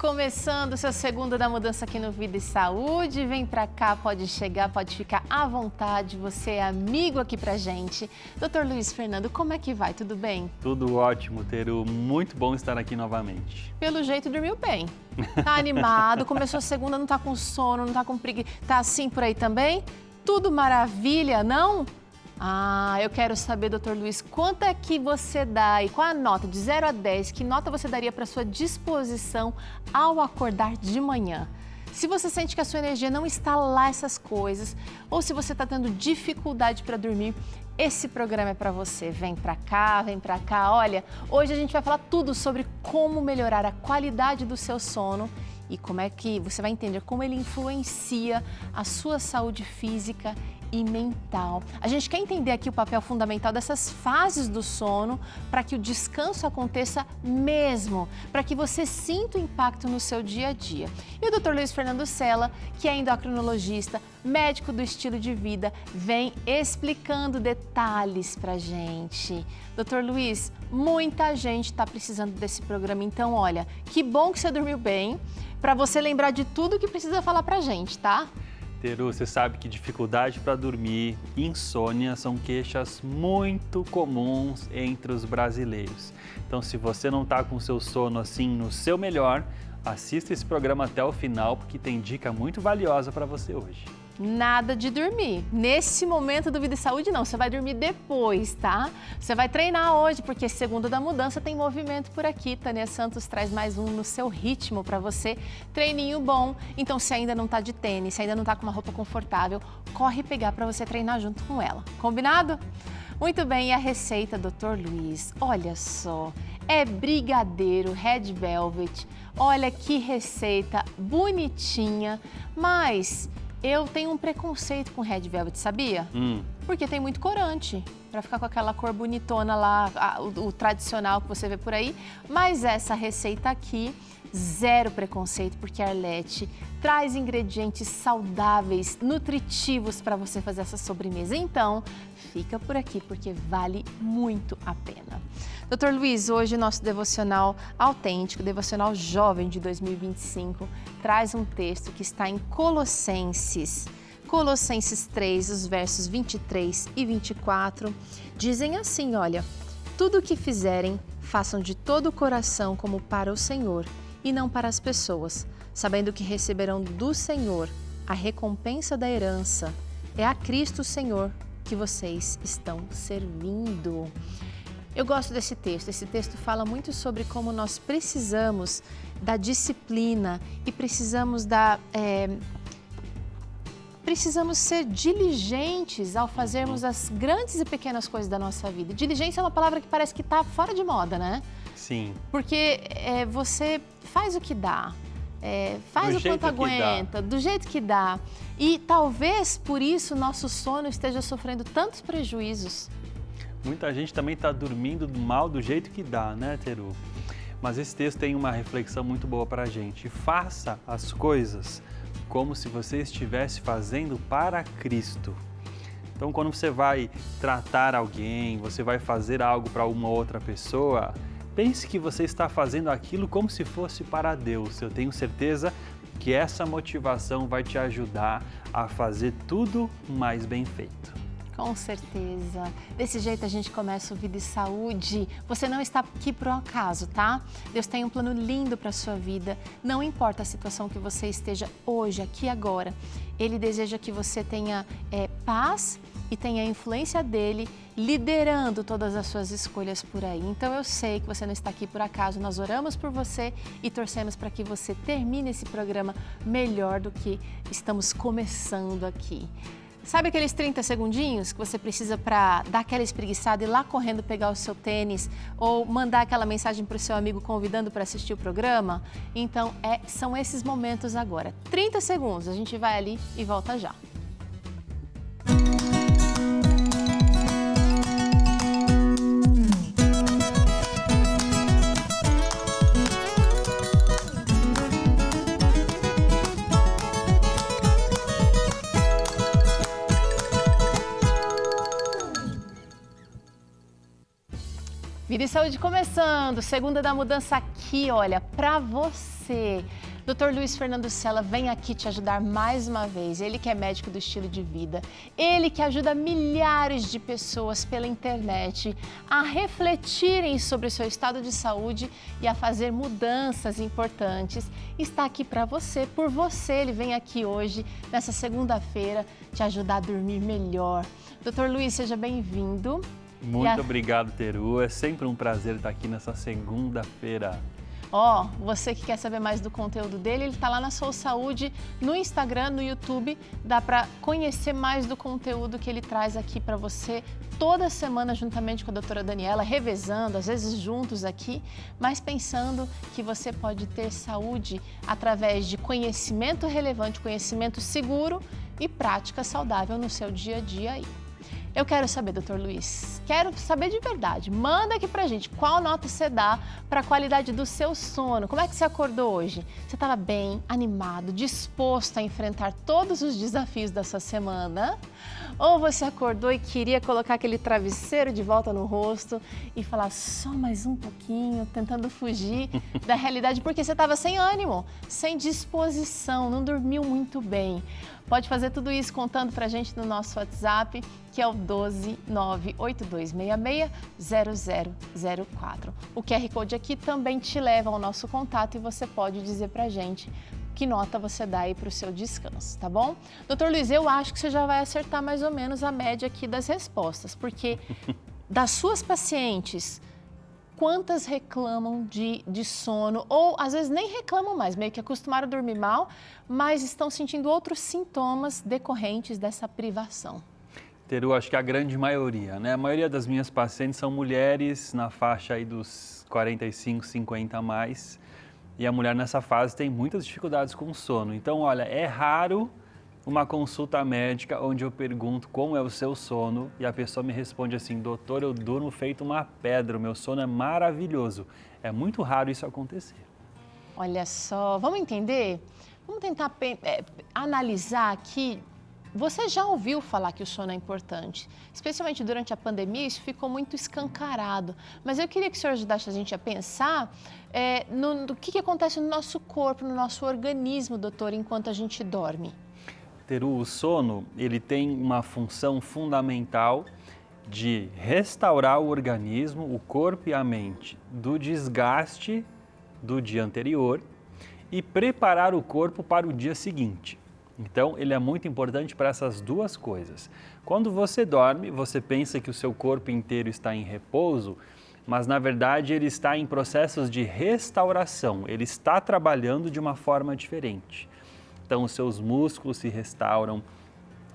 Começando o seu segundo da mudança aqui no Vida e Saúde. Vem pra cá, pode chegar, pode ficar à vontade. Você é amigo aqui pra gente. Dr. Luiz Fernando, como é que vai? Tudo bem? Tudo ótimo, Teru. Muito bom estar aqui novamente. Pelo jeito, dormiu bem. Tá animado, começou a segunda, não tá com sono, não tá com preguiça. Tá assim por aí também? Tudo maravilha, não? Ah, eu quero saber, Dr. Luiz, quanto é que você dá e qual a nota de 0 a 10, que nota você daria para sua disposição ao acordar de manhã? Se você sente que a sua energia não está lá essas coisas, ou se você está tendo dificuldade para dormir, esse programa é para você. Vem para cá, vem para cá. Olha, hoje a gente vai falar tudo sobre como melhorar a qualidade do seu sono e como é que você vai entender como ele influencia a sua saúde física e mental. A gente quer entender aqui o papel fundamental dessas fases do sono para que o descanso aconteça mesmo, para que você sinta o impacto no seu dia a dia. E o Dr. Luiz Fernando Sela, que é endocrinologista, médico do estilo de vida, vem explicando detalhes pra gente. Dr. Luiz, muita gente está precisando desse programa, então olha, que bom que você dormiu bem, para você lembrar de tudo que precisa falar pra gente, tá? Teru, você sabe que dificuldade para dormir e insônia são queixas muito comuns entre os brasileiros. Então, se você não está com seu sono assim no seu melhor, assista esse programa até o final, porque tem dica muito valiosa para você hoje. Nada de dormir. Nesse momento do Vida e Saúde, não. Você vai dormir depois, tá? Você vai treinar hoje, porque segundo da mudança tem movimento por aqui. Tânia Santos traz mais um no seu ritmo para você. Treininho bom. Então, se ainda não tá de tênis, se ainda não tá com uma roupa confortável, corre pegar para você treinar junto com ela. Combinado? Muito bem, e a receita, Dr. Luiz? Olha só, é brigadeiro Red Velvet. Olha que receita bonitinha, mas eu tenho um preconceito com Red Velvet, sabia? Porque tem muito corante, para ficar com aquela cor bonitona lá, o tradicional que você vê por aí. Mas essa receita aqui, zero preconceito, porque a Arlete traz ingredientes saudáveis, nutritivos para você fazer essa sobremesa. Então, fica por aqui, porque vale muito a pena. Dr. Luiz, hoje nosso devocional autêntico, devocional jovem de 2025, traz um texto que está em Colossenses 3, os versos 23 e 24, dizem assim, olha, tudo o que fizerem, façam de todo o coração como para o Senhor e não para as pessoas, sabendo que receberão do Senhor a recompensa da herança. É a Cristo Senhor que vocês estão servindo. Eu gosto desse texto. Esse texto fala muito sobre como nós precisamos da disciplina e precisamos ser diligentes ao fazermos as grandes e pequenas coisas da nossa vida. Diligência é uma palavra que parece que está fora de moda, né? Sim. Porque você faz o que dá, faz o quanto aguenta, do jeito que dá. E talvez por isso nosso sono esteja sofrendo tantos prejuízos. Muita gente também está dormindo mal do jeito que dá, né, Teru? Mas esse texto tem uma reflexão muito boa para a gente. Faça as coisas como se você estivesse fazendo para Cristo. Então, quando você vai tratar alguém, você vai fazer algo para uma outra pessoa, pense que você está fazendo aquilo como se fosse para Deus. Eu tenho certeza que essa motivação vai te ajudar a fazer tudo mais bem feito. Com certeza. Desse jeito a gente começa o Vida e Saúde. Você não está aqui por um acaso, tá? Deus tem um plano lindo para a sua vida. Não importa a situação que você esteja hoje, aqui agora. Ele deseja que você tenha paz e tenha a influência dele liderando todas as suas escolhas por aí. Então eu sei que você não está aqui por acaso. Nós oramos por você e torcemos para que você termine esse programa melhor do que estamos começando aqui. Sabe aqueles 30 segundinhos que você precisa para dar aquela espreguiçada e ir lá correndo pegar o seu tênis ou mandar aquela mensagem para o seu amigo convidando para assistir o programa? Então, são esses momentos agora. 30 segundos, a gente vai ali e volta já. Vida e Saúde começando, segunda da mudança aqui aqui, olha, para você. Dr. Luiz Fernando Sela vem aqui te ajudar mais uma vez. Ele que é médico do estilo de vida, ele que ajuda milhares de pessoas pela internet a refletirem sobre o seu estado de saúde e a fazer mudanças importantes. Está aqui para você, por você. Ele vem aqui hoje, nessa segunda-feira, te ajudar a dormir melhor. Dr. Luiz, seja bem-vindo. Muito obrigado, Teru. É sempre um prazer estar aqui nessa segunda-feira. Você que quer saber mais do conteúdo dele, ele está lá na Sou Saúde, no Instagram, no YouTube. Dá para conhecer mais do conteúdo que ele traz aqui para você toda semana, juntamente com a doutora Daniela, revezando, às vezes juntos aqui, mas pensando que você pode ter saúde através de conhecimento relevante, conhecimento seguro e prática saudável no seu dia a dia aí. Eu quero saber, Dr. Luiz, quero saber de verdade. Manda aqui pra gente qual nota você dá para a qualidade do seu sono. Como é que você acordou hoje? Você estava bem, animado, disposto a enfrentar todos os desafios da sua semana? Ou você acordou e queria colocar aquele travesseiro de volta no rosto e falar só mais um pouquinho, tentando fugir da realidade porque você estava sem ânimo, sem disposição, não dormiu muito bem? Pode fazer tudo isso contando pra gente no nosso WhatsApp, que é o 12982660004. O QR Code aqui também te leva ao nosso contato e você pode dizer pra gente que nota você dá aí para o seu descanso, tá bom? Doutor Luiz, eu acho que você já vai acertar mais ou menos a média aqui das respostas, porque das suas pacientes, quantas reclamam de sono, ou às vezes nem reclamam mais, meio que acostumaram a dormir mal, mas estão sentindo outros sintomas decorrentes dessa privação? Teru, acho que a grande maioria, né? A maioria das minhas pacientes são mulheres na faixa aí dos 45, 50 a mais. E a mulher nessa fase tem muitas dificuldades com o sono. Então, olha, é raro uma consulta médica onde eu pergunto como é o seu sono e a pessoa me responde assim: doutor, eu durmo feito uma pedra, o meu sono é maravilhoso. É muito raro isso acontecer. Olha só, vamos entender? Vamos tentar analisar aqui. Você já ouviu falar que o sono é importante? Especialmente durante a pandemia, isso ficou muito escancarado. Mas eu queria que o senhor ajudasse a gente a pensar no que acontece no nosso corpo, no nosso organismo, doutor, enquanto a gente dorme. Teru, o sono, ele tem uma função fundamental de restaurar o organismo, o corpo e a mente do desgaste do dia anterior e preparar o corpo para o dia seguinte. Então, ele é muito importante para essas duas coisas. Quando você dorme, você pensa que o seu corpo inteiro está em repouso, mas na verdade ele está em processos de restauração, ele está trabalhando de uma forma diferente. Então, os seus músculos se restauram,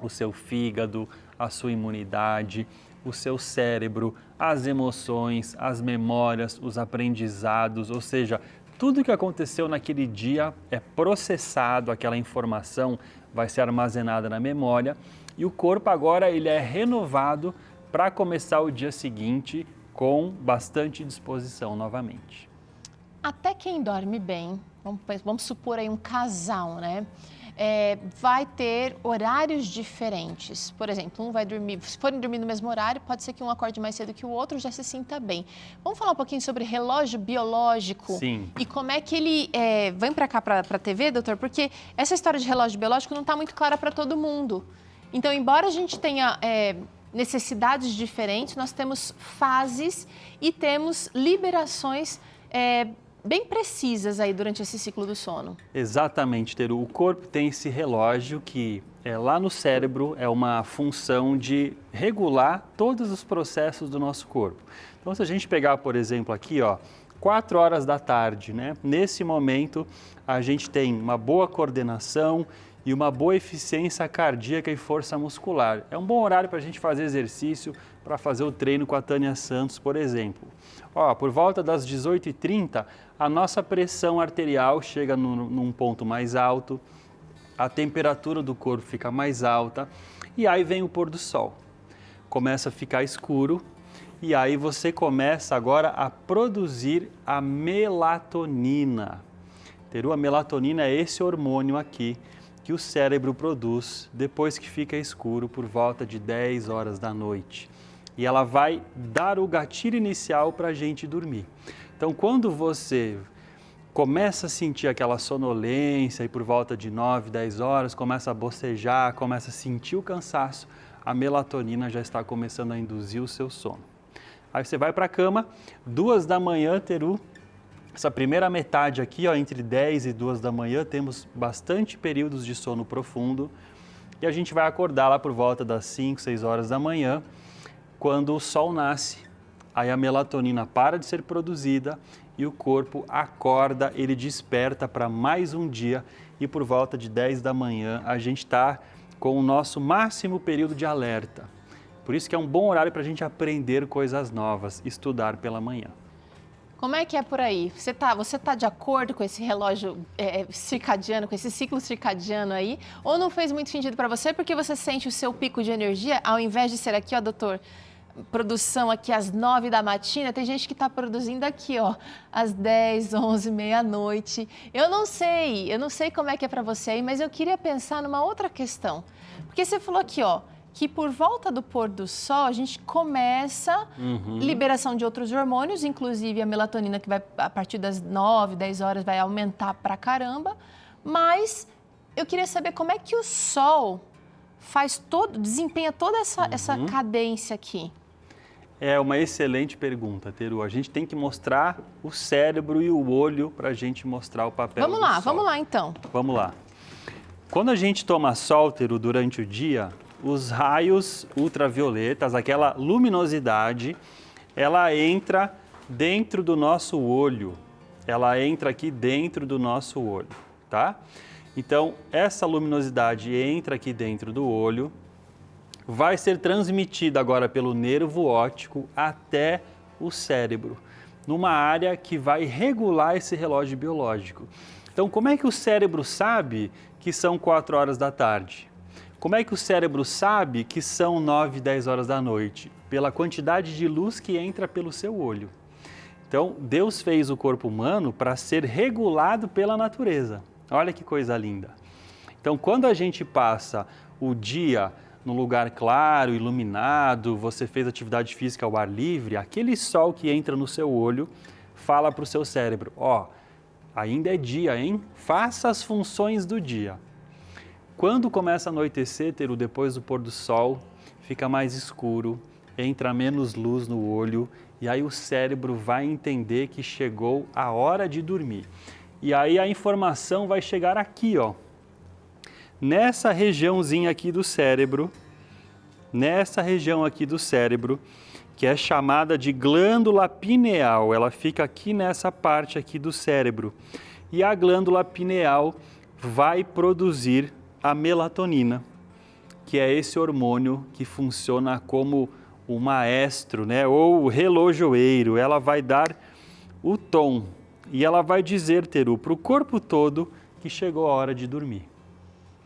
o seu fígado, a sua imunidade, o seu cérebro, as emoções, as memórias, os aprendizados, ou seja, tudo que aconteceu naquele dia é processado, aquela informação vai ser armazenada na memória e o corpo agora ele é renovado para começar o dia seguinte com bastante disposição novamente. Até quem dorme bem, vamos supor aí um casal, né? Vai ter horários diferentes. Por exemplo, um vai dormir, se forem dormir no mesmo horário, pode ser que um acorde mais cedo que o outro, já se sinta bem. Vamos falar um pouquinho sobre relógio biológico? Sim. E como é que ele... Vem para cá, para a TV, doutor? Porque essa história de relógio biológico não está muito clara para todo mundo. Então, embora a gente tenha necessidades diferentes, nós temos fases e temos liberações bem precisas aí durante esse ciclo do sono. Exatamente, Teru. O corpo tem esse relógio que lá no cérebro é uma função de regular todos os processos do nosso corpo. Então, se a gente pegar, por exemplo, aqui, 4 horas da tarde, né? Nesse momento, a gente tem uma boa coordenação e uma boa eficiência cardíaca e força muscular. É um bom horário para a gente fazer exercício, para fazer o treino com a Tânia Santos, por exemplo. Por volta das 18h30, a nossa pressão arterial chega num ponto mais alto, a temperatura do corpo fica mais alta e aí vem o pôr do sol. Começa a ficar escuro e aí você começa agora a produzir a melatonina. Teru, a melatonina é esse hormônio aqui que o cérebro produz depois que fica escuro por volta de 10 horas da noite. E ela vai dar o gatilho inicial para a gente dormir. Então, quando você começa a sentir aquela sonolência e por volta de 9, 10 horas, começa a bocejar, começa a sentir o cansaço, a melatonina já está começando a induzir o seu sono. Aí você vai para a cama, 2 da manhã, Teru, essa primeira metade aqui, ó, entre 10 e 2 da manhã, temos bastante períodos de sono profundo e a gente vai acordar lá por volta das 5, 6 horas da manhã, quando o sol nasce. Aí a melatonina para de ser produzida e o corpo acorda, ele desperta para mais um dia e por volta de 10 da manhã a gente está com o nosso máximo período de alerta. Por isso que é um bom horário para a gente aprender coisas novas, estudar pela manhã. Como é que é por aí? Você tá de acordo com esse relógio circadiano, com esse ciclo circadiano aí? Ou não fez muito sentido para você porque você sente o seu pico de energia, ao invés de ser aqui, ó, doutor, produção aqui às 9 da matina, tem gente que está produzindo aqui, ó, às 10, 11, meia-noite. Eu não sei como é que é para você aí, mas eu queria pensar numa outra questão. Porque você falou aqui, ó, que por volta do pôr do sol a gente começa liberação de outros hormônios, inclusive a melatonina que vai a partir das 9, 10 horas vai aumentar pra caramba, mas eu queria saber como é que o sol desempenha toda essa cadência aqui. É uma excelente pergunta, Teru. A gente tem que mostrar o cérebro e o olho para a gente mostrar o papel do sol. Vamos lá então. Vamos lá. Quando a gente toma sol, Teru, durante o dia, os raios ultravioletas, aquela luminosidade, ela entra dentro do nosso olho. Ela entra aqui dentro do nosso olho, tá? Então, essa luminosidade entra aqui dentro do olho, vai ser transmitida agora pelo nervo óptico até o cérebro, numa área que vai regular esse relógio biológico. Então, como é que o cérebro sabe que são 4 horas da tarde? Como é que o cérebro sabe que são 9, 10 horas da noite? Pela quantidade de luz que entra pelo seu olho. Então, Deus fez o corpo humano para ser regulado pela natureza. Olha que coisa linda. Então, quando a gente passa o dia num lugar claro, iluminado, você fez atividade física ao ar livre, aquele sol que entra no seu olho fala para o seu cérebro, ó, ainda é dia, hein? Faça as funções do dia. Quando começa a anoitecer, Teru, depois do pôr do sol, fica mais escuro, entra menos luz no olho e aí o cérebro vai entender que chegou a hora de dormir. E aí a informação vai chegar aqui, ó. Nessa regiãozinha aqui do cérebro, que é chamada de glândula pineal, ela fica aqui nessa parte aqui do cérebro. E a glândula pineal vai produzir a melatonina, que é esse hormônio que funciona como o maestro, né, ou o relojoeiro. Ela vai dar o tom e ela vai dizer, Teru, para o corpo todo que chegou a hora de dormir.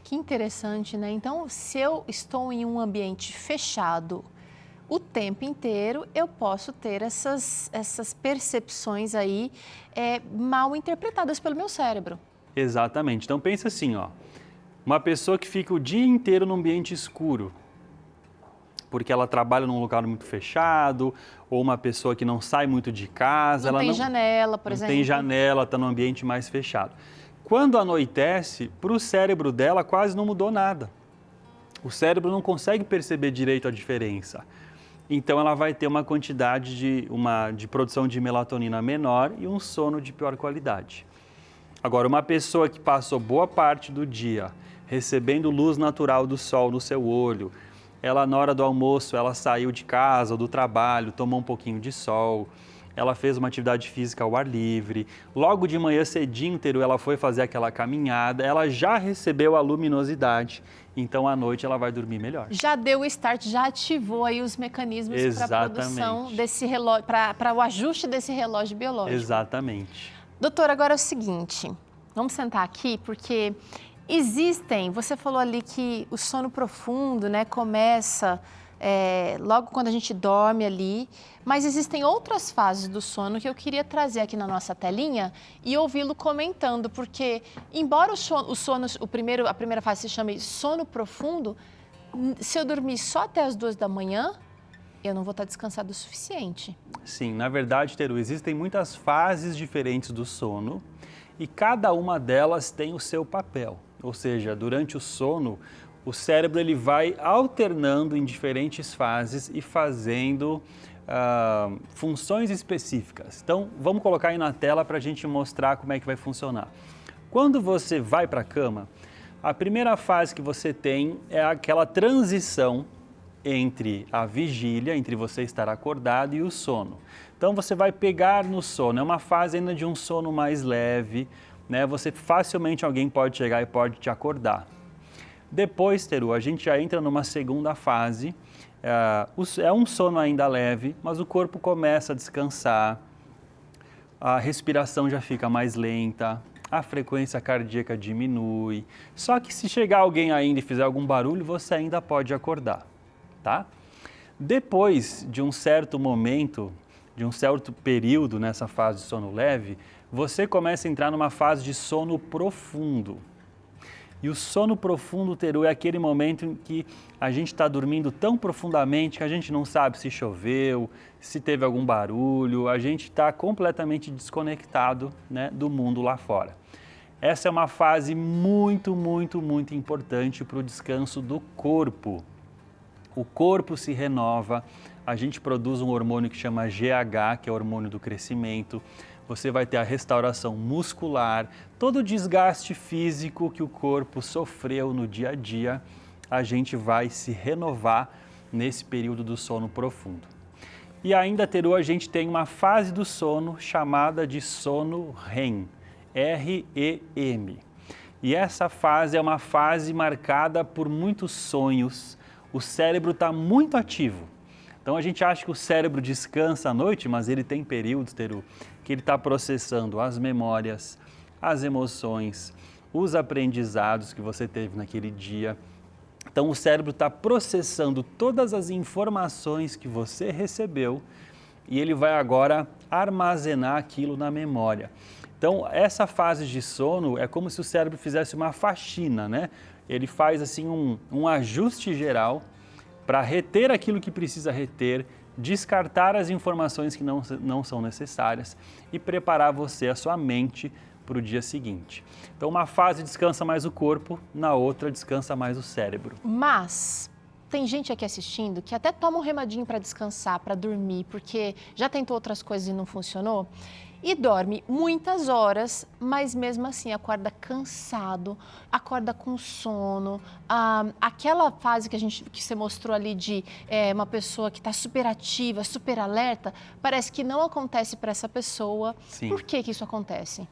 Que interessante, né? Então, se eu estou em um ambiente fechado o tempo inteiro, eu posso ter essas percepções aí mal interpretadas pelo meu cérebro. Exatamente. Então, pensa assim, ó. Uma pessoa que fica o dia inteiro num ambiente escuro, porque ela trabalha num lugar muito fechado, ou uma pessoa que não sai muito de casa. Não tem janela, por exemplo. Não tem janela, está num ambiente mais fechado. Quando anoitece, para o cérebro dela quase não mudou nada. O cérebro não consegue perceber direito a diferença. Então ela vai ter uma quantidade de produção de melatonina menor e um sono de pior qualidade. Agora, uma pessoa que passou boa parte do dia recebendo luz natural do sol no seu olho, ela na hora do almoço, ela saiu de casa ou do trabalho, tomou um pouquinho de sol, ela fez uma atividade física ao ar livre, logo de manhã cedinho, Teru, ela foi fazer aquela caminhada, ela já recebeu a luminosidade, então à noite ela vai dormir melhor. Já deu o start, já ativou aí os mecanismos para a produção desse relógio, para o ajuste desse relógio biológico. Exatamente. Doutor, agora é o seguinte, vamos sentar aqui porque você falou ali que o sono profundo, né, começa logo quando a gente dorme ali, mas existem outras fases do sono que eu queria trazer aqui na nossa telinha e ouvi-lo comentando, porque embora a primeira fase se chame sono profundo, se eu dormir só até as 2 da manhã, eu não vou estar descansado o suficiente. Sim, na verdade, Teru, existem muitas fases diferentes do sono e cada uma delas tem o seu papel. Ou seja, durante o sono, o cérebro ele vai alternando em diferentes fases e fazendo funções específicas. Então, vamos colocar aí na tela para a gente mostrar como é que vai funcionar. Quando você vai para a cama, a primeira fase que você tem é aquela transição entre a vigília, entre você estar acordado e o sono. Então, você vai pegar no sono, é uma fase ainda de um sono mais leve, né? Você facilmente, alguém pode chegar e pode te acordar. Depois, Teru, a gente já entra numa segunda fase, é um sono ainda leve, mas o corpo começa a descansar, a respiração já fica mais lenta, a frequência cardíaca diminui. Só que se chegar alguém ainda e fizer algum barulho, você ainda pode acordar, tá? Depois de um certo momento, de um certo período nessa fase de sono leve, você começa a entrar numa fase de sono profundo. E o sono profundo, Teru, é aquele momento em que a gente está dormindo tão profundamente que a gente não sabe se choveu, se teve algum barulho, a gente está completamente desconectado, né, do mundo lá fora. Essa é uma fase muito, muito, muito importante para o descanso do corpo. O corpo se renova, a gente produz um hormônio que chama GH, que é o hormônio do crescimento. Você vai ter a restauração muscular, todo o desgaste físico que o corpo sofreu no dia a dia, a gente vai se renovar nesse período do sono profundo. E ainda, Teru, a gente tem uma fase do sono chamada de sono REM, R-E-M. E essa fase é uma fase marcada por muitos sonhos, o cérebro está muito ativo. Então a gente acha que o cérebro descansa à noite, mas ele tem períodos, Teru, que ele está processando as memórias, as emoções, os aprendizados que você teve naquele dia. Então o cérebro está processando todas as informações que você recebeu e ele vai agora armazenar aquilo na memória. Então essa fase de sono é como se o cérebro fizesse uma faxina, né? Ele faz assim um ajuste geral para reter aquilo que precisa reter, descartar as informações que não são necessárias e preparar você, a sua mente, para o dia seguinte. Então, uma fase descansa mais o corpo, na outra descansa mais o cérebro. Mas tem gente aqui assistindo que até toma um remadinho para descansar, para dormir, porque já tentou outras coisas e não funcionou. E dorme muitas horas, mas mesmo assim acorda cansado, acorda com sono. Aquela fase que você mostrou ali de uma pessoa que está super ativa, super alerta, parece que não acontece para essa pessoa. Sim. Por que isso acontece?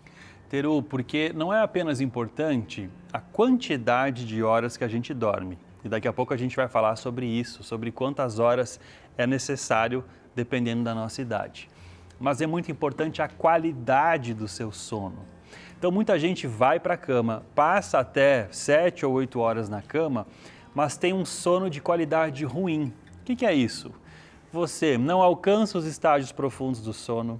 Teru, porque não é apenas importante a quantidade de horas que a gente dorme. E daqui a pouco a gente vai falar sobre isso, sobre quantas horas é necessário dependendo da nossa idade. Mas é muito importante a qualidade do seu sono. Então muita gente vai para a cama, passa até 7 ou 8 horas na cama, mas tem um sono de qualidade ruim. O que é isso? Você não alcança os estágios profundos do sono,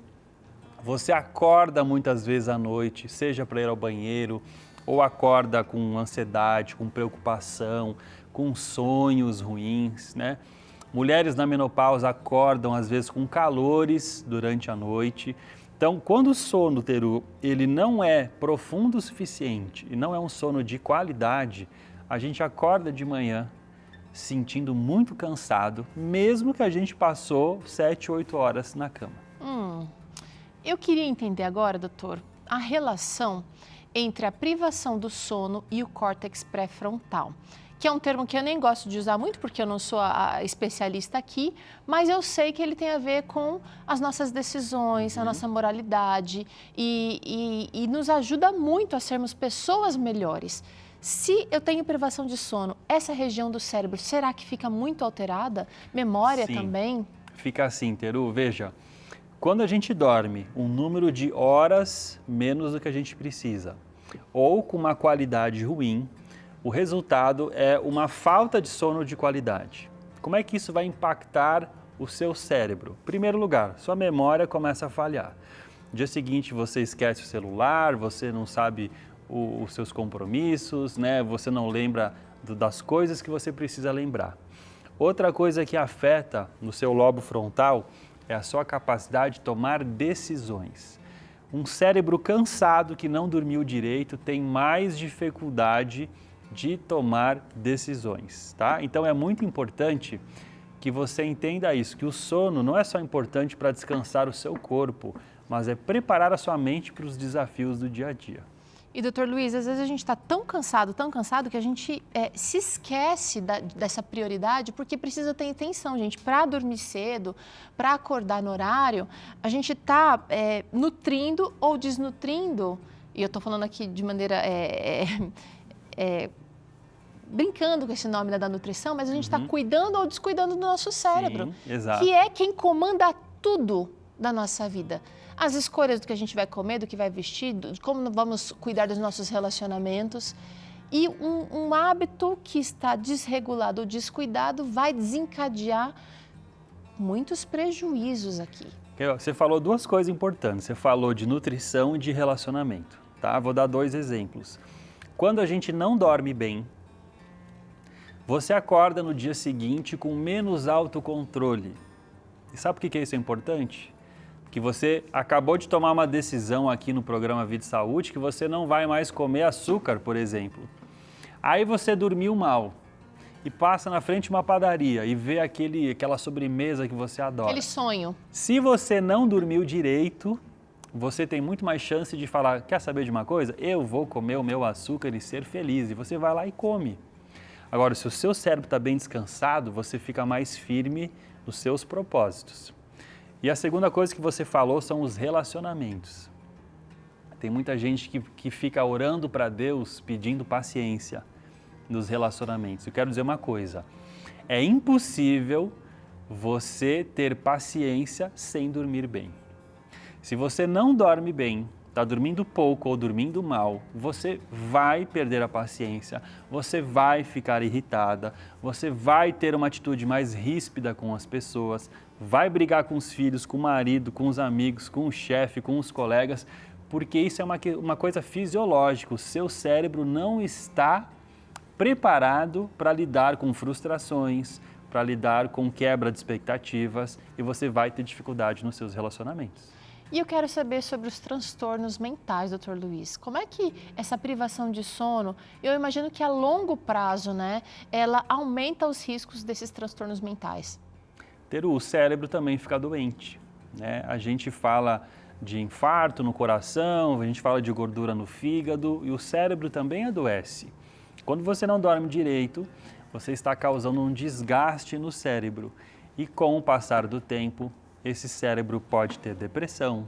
você acorda muitas vezes à noite, seja para ir ao banheiro, ou acorda com ansiedade, com preocupação, com sonhos ruins, né? Mulheres na menopausa acordam às vezes com calores durante a noite. Então, quando o sono, Teru, ele não é profundo o suficiente e não é um sono de qualidade, a gente acorda de manhã sentindo muito cansado, mesmo que a gente passou 7, 8 horas na cama. Eu queria entender agora, doutor, a relação entre a privação do sono e o córtex pré-frontal, que é um termo que eu nem gosto de usar muito porque eu não sou a especialista aqui, mas eu sei que ele tem a ver com as nossas decisões, a nossa moralidade e nos ajuda muito a sermos pessoas melhores. Se eu tenho privação de sono, essa região do cérebro, será que fica muito alterada? Memória Sim, também? Fica assim, Teru, veja, quando a gente dorme um número de horas menos do que a gente precisa, ou com uma qualidade ruim, o resultado é uma falta de sono de qualidade. Como é que isso vai impactar o seu cérebro? Em primeiro lugar, sua memória começa a falhar. No dia seguinte você esquece o celular, você não sabe os seus compromissos, né? Você não lembra das coisas que você precisa lembrar. Outra coisa que afeta no seu lobo frontal é a sua capacidade de tomar decisões. Um cérebro cansado que não dormiu direito tem mais dificuldade de tomar decisões, tá? Então é muito importante que você entenda isso, que o sono não é só importante para descansar o seu corpo, mas é preparar a sua mente para os desafios do dia a dia. E, doutor Luiz, às vezes a gente está tão cansado que a gente se esquece dessa prioridade porque precisa ter atenção, gente. Para dormir cedo, para acordar no horário, a gente está nutrindo ou desnutrindo, e eu estou falando aqui de maneira brincando com esse nome da nutrição, mas a gente está cuidando ou descuidando do nosso cérebro, sim, exato. Que é quem comanda tudo da nossa vida. As escolhas do que a gente vai comer, do que vai vestir, de como vamos cuidar dos nossos relacionamentos. E um hábito que está desregulado ou descuidado vai desencadear muitos prejuízos aqui. Você falou duas coisas importantes. Você falou de nutrição e de relacionamento, tá? Vou dar 2 exemplos. Quando a gente não dorme bem, você acorda no dia seguinte com menos autocontrole. E sabe por que isso é importante? Que você acabou de tomar uma decisão aqui no programa Vida e Saúde que você não vai mais comer açúcar, por exemplo. Aí você dormiu mal e passa na frente de uma padaria e vê aquela sobremesa que você adora. Aquele sonho. Se você não dormiu direito, você tem muito mais chance de falar, quer saber de uma coisa? Eu vou comer o meu açúcar e ser feliz. E você vai lá e come. Agora, se o seu cérebro está bem descansado, você fica mais firme nos seus propósitos. E a segunda coisa que você falou são os relacionamentos. Tem muita gente que fica orando para Deus pedindo paciência nos relacionamentos. Eu quero dizer uma coisa, é impossível você ter paciência sem dormir bem. Se você não dorme bem, está dormindo pouco ou dormindo mal, você vai perder a paciência, você vai ficar irritada, você vai ter uma atitude mais ríspida com as pessoas, vai brigar com os filhos, com o marido, com os amigos, com o chefe, com os colegas, porque isso é uma coisa fisiológica. O seu cérebro não está preparado para lidar com frustrações, para lidar com quebra de expectativas e você vai ter dificuldade nos seus relacionamentos. E eu quero saber sobre os transtornos mentais, doutor Luiz. Como é que essa privação de sono, eu imagino que a longo prazo, né, ela aumenta os riscos desses transtornos mentais? O cérebro também fica doente, né? A gente fala de infarto no coração, a gente fala de gordura no fígado e o cérebro também adoece. Quando você não dorme direito, você está causando um desgaste no cérebro e com o passar do tempo, esse cérebro pode ter depressão,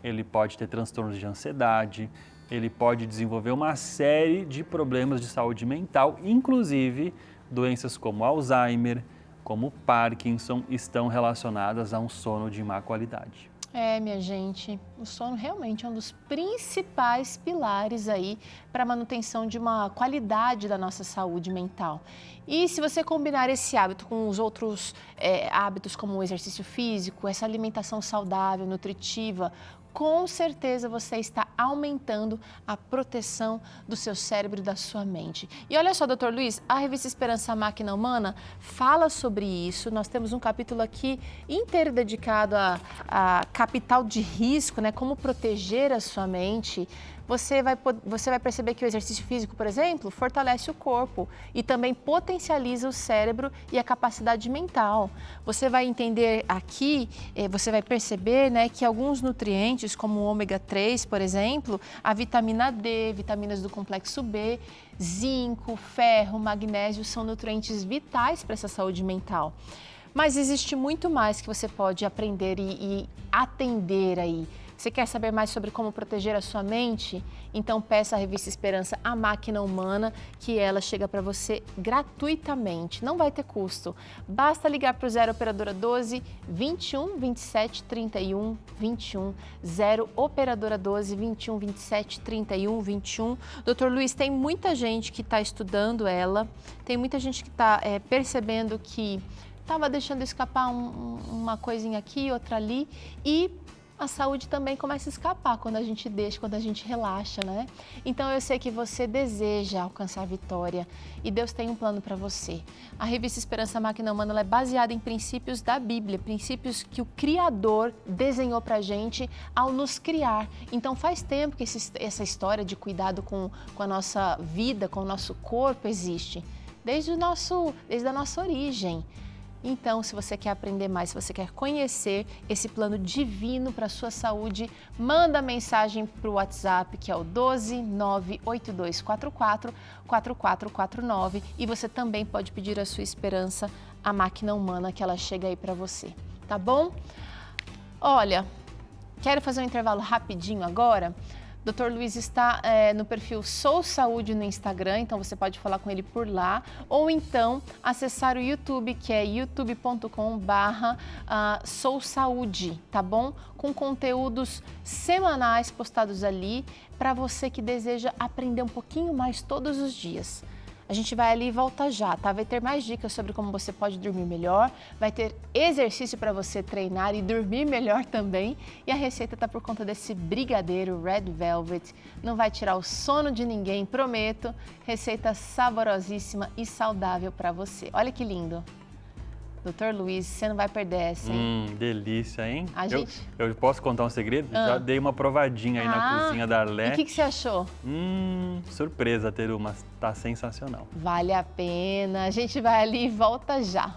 ele pode ter transtornos de ansiedade, ele pode desenvolver uma série de problemas de saúde mental, inclusive doenças como Alzheimer, como Parkinson, estão relacionadas a um sono de má qualidade. Minha gente, o sono realmente é um dos principais pilares aí para a manutenção de uma qualidade da nossa saúde mental. E se você combinar esse hábito com os outros hábitos como o exercício físico, essa alimentação saudável, nutritiva, com certeza você está aumentando a proteção do seu cérebro e da sua mente. E olha só, doutor Luiz, a revista Esperança Máquina Humana fala sobre isso. Nós temos um capítulo aqui inteiro dedicado a capital de risco, né? Como proteger a sua mente. Você vai perceber que o exercício físico, por exemplo, fortalece o corpo e também potencializa o cérebro e a capacidade mental. Você vai entender aqui, você vai perceber, né, que alguns nutrientes, como o ômega 3, por exemplo, a vitamina D, vitaminas do complexo B, zinco, ferro, magnésio, são nutrientes vitais para essa saúde mental. Mas existe muito mais que você pode aprender e atender aí. Você quer saber mais sobre como proteger a sua mente? Então peça a revista Esperança, a Máquina Humana, que ela chega para você gratuitamente, não vai ter custo. Basta ligar para o 0 Operadora 12 21 27 31 21, 0 Operadora 12 21 27 31 21. Doutor Luiz, tem muita gente que está estudando ela, tem muita gente que está percebendo que estava deixando escapar uma coisinha aqui, outra ali e a saúde também começa a escapar quando a gente deixa, quando a gente relaxa, né? Então eu sei que você deseja alcançar a vitória e Deus tem um plano para você. A revista Esperança Máquina Humana ela é baseada em princípios da Bíblia, princípios que o Criador desenhou para a gente ao nos criar. Então faz tempo que essa história de cuidado com a nossa vida, com o nosso corpo existe, desde a nossa origem. Então, se você quer aprender mais, se você quer conhecer esse plano divino para a sua saúde, manda mensagem para o WhatsApp, que é o 12982444449, e você também pode pedir a sua Esperança, a máquina humana, que ela chega aí para você, tá bom? Olha, quero fazer um intervalo rapidinho agora. Dr. Luiz está no perfil Sou Saúde no Instagram, então você pode falar com ele por lá, ou então acessar o YouTube, que é youtube.com/Sou Saúde, tá bom? Com conteúdos semanais postados ali para você que deseja aprender um pouquinho mais todos os dias. A gente vai ali e volta já, tá? Vai ter mais dicas sobre como você pode dormir melhor, vai ter exercício para você treinar e dormir melhor também. E a receita tá por conta desse brigadeiro Red Velvet. Não vai tirar o sono de ninguém, prometo. Receita saborosíssima e saudável para você. Olha que lindo. Dr. Luiz, você não vai perder essa, hein? Delícia, hein? Gente... Eu posso contar um segredo? Já dei uma provadinha aí na cozinha da Arlete. E o que você achou? Surpresa, Teru, mas tá sensacional. Vale a pena. A gente vai ali e volta já.